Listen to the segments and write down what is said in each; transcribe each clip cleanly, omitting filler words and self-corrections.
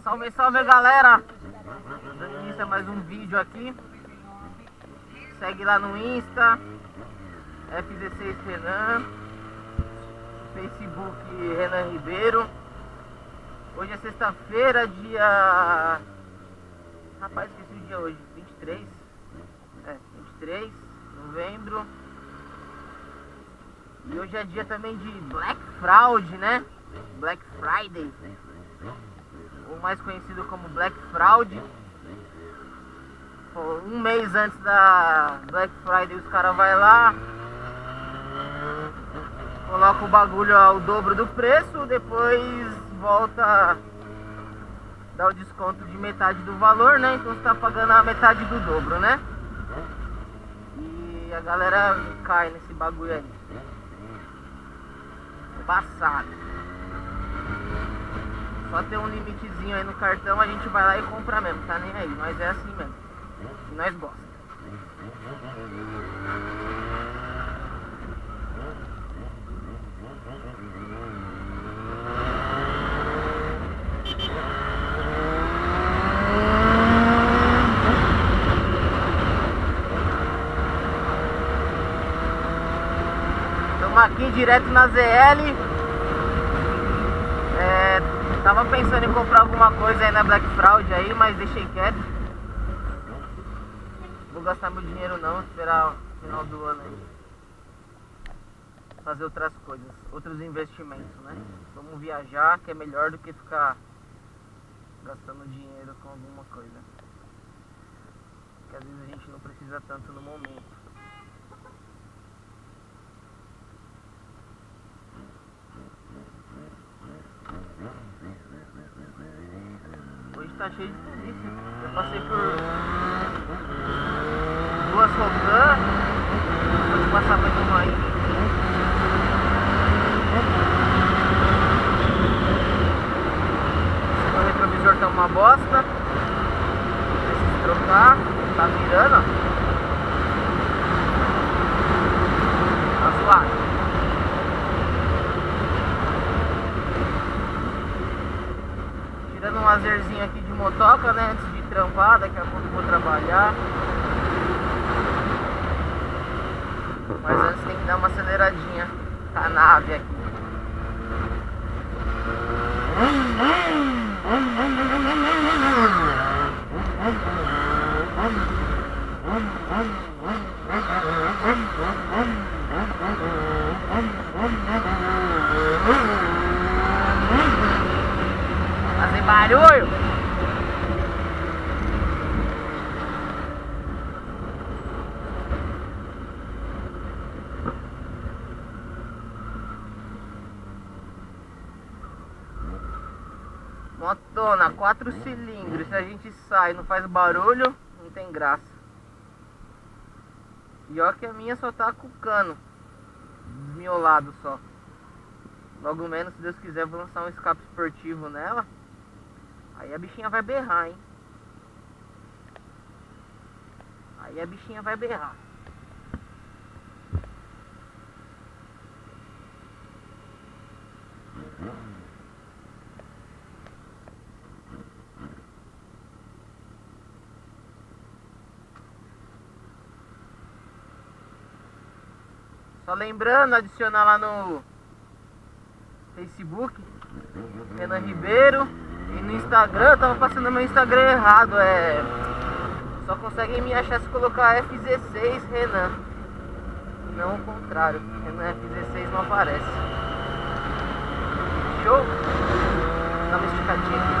Salve, salve, galera! Dando início a mais um vídeo aqui. Segue lá no Insta, F16 Renan, Facebook Renan Ribeiro. Hoje é sexta-feira, dia... Rapaz, esqueci o dia hoje, 23 de novembro. E hoje é dia também de Black Fraud, né? Black Friday, ou mais conhecido como Black Fraud. Um mês antes da Black Friday os caras vão lá, coloca o bagulho ao dobro do preço, depois volta, dá o desconto de metade do valor, né? Então você tá pagando a metade do dobro, né? E a galera cai nesse bagulho aí. Passado. Só tem um limitezinho aí no cartão, a gente vai lá e compra mesmo, tá nem aí. Nós é assim mesmo. E nós gostamos. Estamos aqui direto na ZL. Tava pensando em comprar alguma coisa aí na Black Fraud aí, mas deixei quieto. Vou gastar meu dinheiro não, esperar o final do ano aí. Fazer outras coisas, outros investimentos, né? Vamos viajar, que é melhor do que ficar gastando dinheiro com alguma coisa. Porque às vezes a gente não precisa tanto no momento. Hoje tá cheio de polícia. Eu passei por duas Rocan, depois de passar por uma aí. O retrovisor tá uma bosta. Preciso trocar. Tá virando, ó. Tá suave. Tirando um lazerzinho aqui de motoca, né? Antes de trampar, daqui a pouco eu vou trabalhar. Mas antes tem que dar uma aceleradinha com a nave aqui. Fazer barulho. Motona, 4 cilindros. Se a gente sai e não faz barulho, não tem graça. E ó que a minha só tá com o cano desmiolado só. Logo menos, se Deus quiser, eu vou lançar um escape esportivo nela. Aí a bichinha vai berrar, hein? Aí a bichinha vai berrar. Só lembrando, adicionar lá no Facebook Renan Ribeiro. E no Instagram, eu tava passando meu Instagram errado. Só conseguem me achar se colocar F16 Renan. Não o contrário, Renan F16 não aparece. Show? Dá uma esticadinha aqui.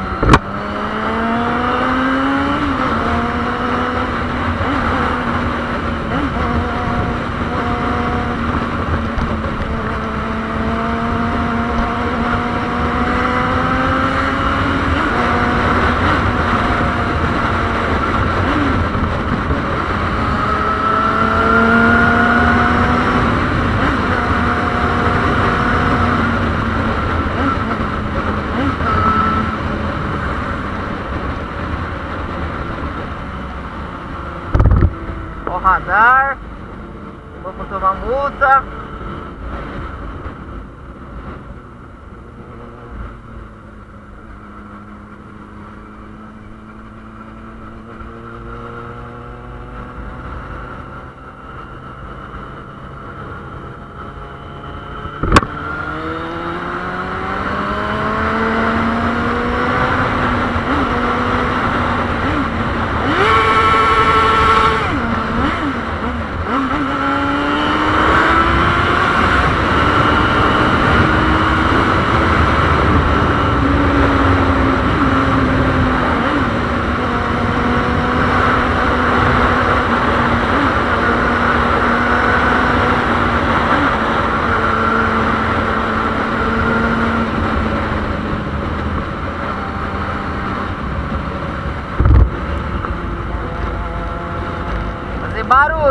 Radar, vamos tomar multa.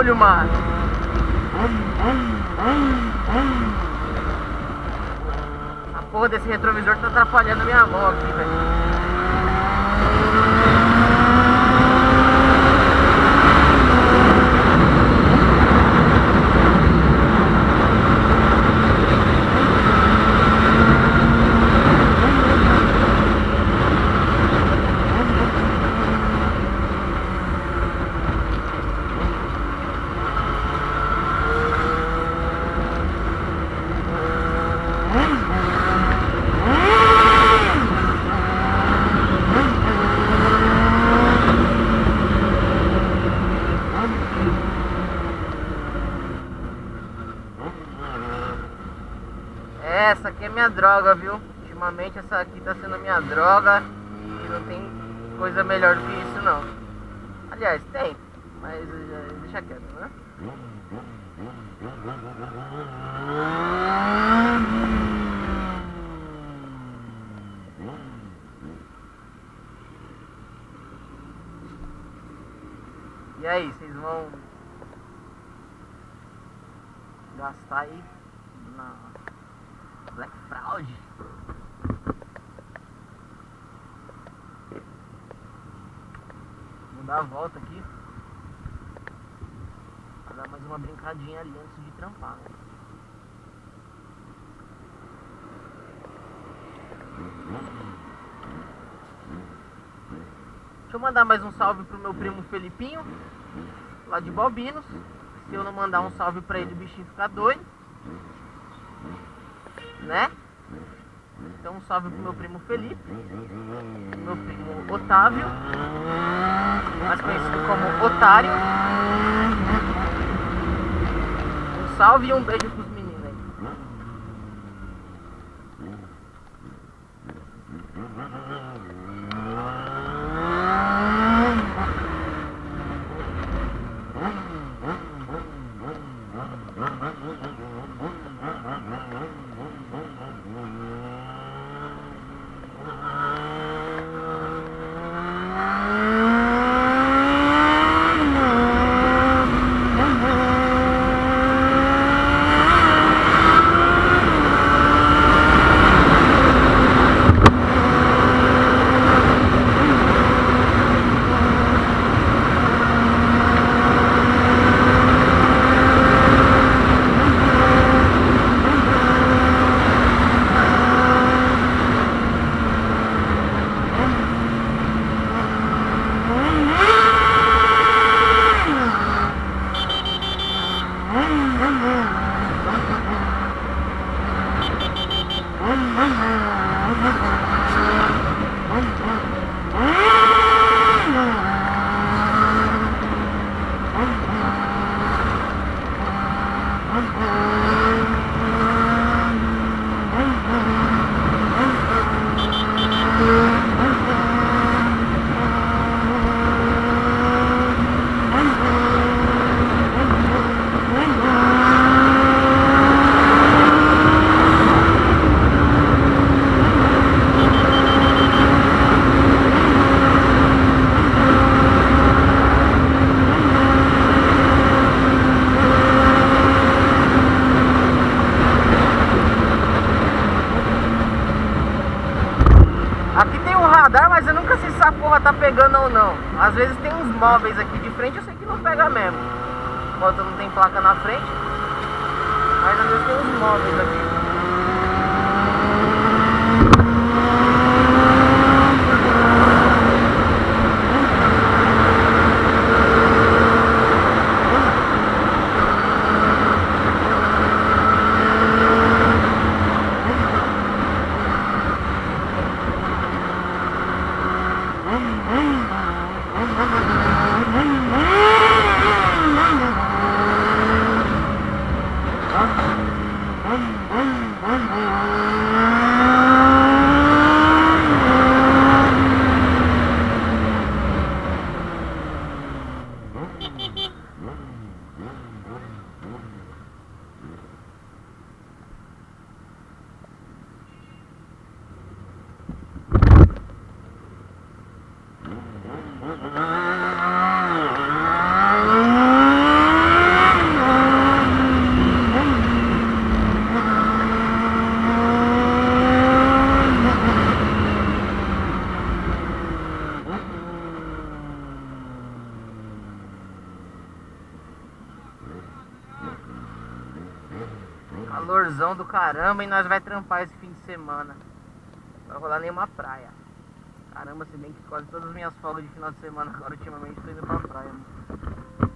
barulho, mano. A porra desse retrovisor tá atrapalhando minha mão aqui, velho. Essa aqui é minha droga, viu? Ultimamente essa aqui tá sendo minha droga e não tem coisa melhor do que isso, não. Aliás, tem, mas deixa quieto, né? E aí, vocês vão gastar aí na Black Fraud? Vou dar a volta aqui pra dar mais uma brincadinha ali antes de trampar, né? Deixa eu mandar mais um salve pro meu primo Felipinho, lá de Bobinos. Se eu não mandar um salve pra ele, o bichinho fica doido, né? Então um salve pro meu primo Felipe, meu primo Otávio, mais conhecido como Otário. Um salve e um beijo pros meninos aí. Aqui tem um radar, mas eu nunca sei se essa porra tá pegando ou não. Às vezes tem uns móveis aqui de frente, eu sei que não pega mesmo. A moto não tem placa na frente, mas às vezes tem uns móveis aqui. Calorzão do caramba e nós vai trampar esse fim de semana. Não vai rolar nenhuma praia. Caramba, se bem que quase todas as minhas folgas de final de semana agora ultimamente tô indo pra praia, mano.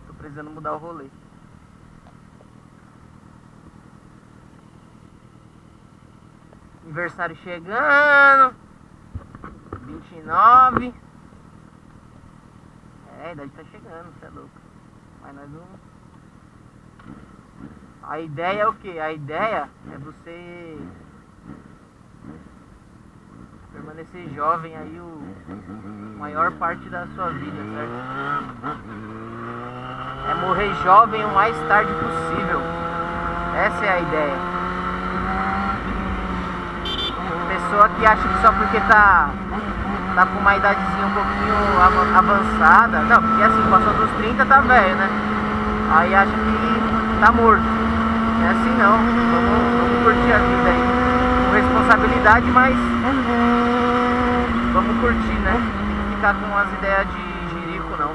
Tô precisando mudar o rolê. Aniversário chegando. 29. A idade tá chegando, você é louco. Mas nós não... A ideia é o que? A ideia é você permanecer jovem aí a maior parte da sua vida, certo? É morrer jovem o mais tarde possível. Essa é a ideia. Pessoa que acha que só porque tá com uma idadezinha um pouquinho avançada, não, porque assim, passou dos 30 tá velho, né? Aí acha que tá morto. Não é assim não, vamos curtir a vida aí. Com responsabilidade, mas vamos curtir, né? Não tem que ficar com as ideias de jirico não.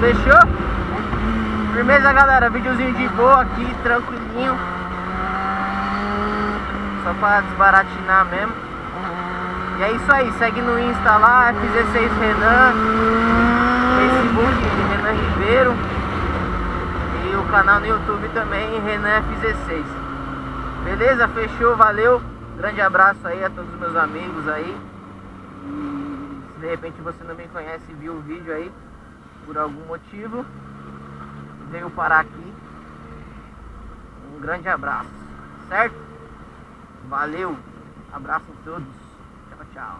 Fechou? Firmeza, galera, videozinho de boa aqui, tranquilinho. Só pra desbaratinar mesmo. E é isso aí, segue no Insta lá, FZ6 Renan, Facebook Renan Ribeiro e o canal no YouTube também, Renan FZ6. Beleza? Fechou, valeu. Grande abraço aí a todos os meus amigos aí. E se de repente você não me conhece e viu o vídeo aí, por algum motivo, veio parar aqui. Um grande abraço, certo? Valeu, abraço a todos. Tchau, tchau.